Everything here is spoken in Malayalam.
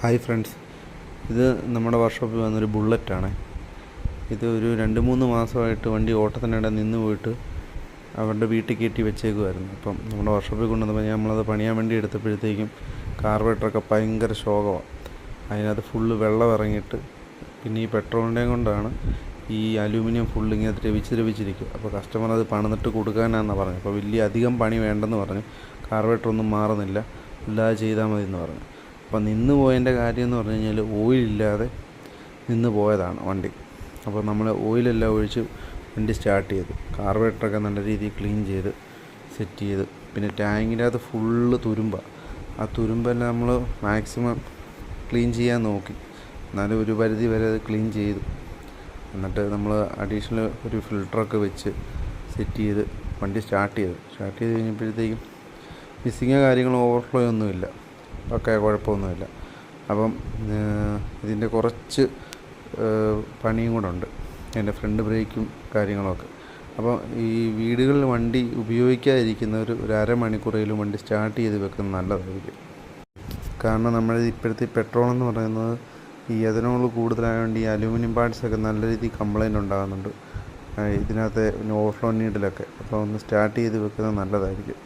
ഹായ് ഫ്രണ്ട്സ്, ഇത് നമ്മുടെ വർക്ക്ഷോപ്പിൽ വന്നൊരു ബുള്ളറ്റാണ്. ഇത് ഒരു 2-3 മാസമായിട്ട് വണ്ടി ഓട്ടത്തിനിടെ നിന്ന് പോയിട്ട് അവരുടെ വീട്ടിൽ കയറ്റി വെച്ചേക്കുമായിരുന്നു. അപ്പം നമ്മുടെ വർക്ക്ഷോപ്പിൽ കൊണ്ടുവന്നപ്പോൾ നമ്മളത് പണിയാൻ വേണ്ടി എടുത്തപ്പോഴത്തേക്കും കാർബറേറ്ററൊക്കെ ഭയങ്കര ശോകമാണ്. അതിനകത്ത് ഫുള്ള് വെള്ളം ഇറങ്ങിയിട്ട് പിന്നെ ഈ പെട്രോളിൻ്റെയും കൊണ്ടാണ് ഈ അലൂമിനിയം ഫുള്ള് ഇങ്ങനെ ദ്രവിച്ചിരിക്കും. അപ്പോൾ കസ്റ്റമർ അത് പണിതിട്ട് കൊടുക്കാനാണെന്നാണ് പറഞ്ഞത്. അപ്പോൾ വലിയ അധികം പണി വേണ്ടെന്ന് പറഞ്ഞു. കാർബറേറ്ററൊന്നും മാറുന്നില്ല, ഇല്ലാതെ ചെയ്താൽ മതി എന്ന് പറഞ്ഞു. അപ്പോൾ നിന്ന് പോയതിൻ്റെ കാര്യം എന്ന് പറഞ്ഞു കഴിഞ്ഞാൽ ഓയിലില്ലാതെ നിന്ന് പോയതാണ് വണ്ടി. അപ്പോൾ നമ്മൾ ഓയിലെല്ലാം ഒഴിച്ച് വണ്ടി സ്റ്റാർട്ട് ചെയ്തു. കാർബറേറ്ററൊക്കെ നല്ല രീതിയിൽ ക്ലീൻ ചെയ്ത് സെറ്റ് ചെയ്ത്, പിന്നെ ടാങ്കിൻ്റെ അകത്ത് ഫുള്ള് തുരുമ്പാണ്. ആ തുരുമ്പെല്ലാം നമ്മൾ മാക്സിമം ക്ലീൻ ചെയ്യാൻ നോക്കി, എന്നാലും ഒരു പരിധി വരെ അത് ക്ലീൻ ചെയ്തു. എന്നിട്ട് നമ്മൾ അഡീഷണൽ ഒരു ഫിൽറ്ററൊക്കെ വെച്ച് സെറ്റ് ചെയ്ത് വണ്ടി സ്റ്റാർട്ട് ചെയ്ത് കഴിഞ്ഞപ്പോഴത്തേക്കും മിസ്സിങ്ങോ കാര്യങ്ങളോ ഓവർഫ്ലോ ഒന്നുമില്ല, ഒക്കെ കുഴപ്പമൊന്നുമില്ല. അപ്പം ഇതിൻ്റെ കുറച്ച് പണിയും കൂടെ ഉണ്ട്, എൻ്റെ ഫ്രണ്ട് ബ്രേക്കും കാര്യങ്ങളൊക്കെ. അപ്പോൾ ഈ വീടുകളിൽ വണ്ടി ഉപയോഗിക്കാതിരിക്കുന്നവർ ഒരു അരമണിക്കൂറേലും വണ്ടി സ്റ്റാർട്ട് ചെയ്ത് വെക്കുന്നത് നല്ലതായിരിക്കും. കാരണം നമ്മുടെ ഇപ്പോഴത്തെ പെട്രോൾ എന്ന് പറയുന്നത് ഈ എഥനോൾ കൂടുതലായതുകൊണ്ട് ഈ അലൂമിനിയം പാർട്സൊക്കെ നല്ല രീതിയിൽ കംപ്ലൈൻറ്റ് ഉണ്ടാകുന്നുണ്ട് ഇതിനകത്ത്, പിന്നെ ഓവർഫ്ലോ നീഡിലൊക്കെ. അപ്പോൾ ഒന്ന് സ്റ്റാർട്ട് ചെയ്ത് വെക്കുന്നത് നല്ലതായിരിക്കും.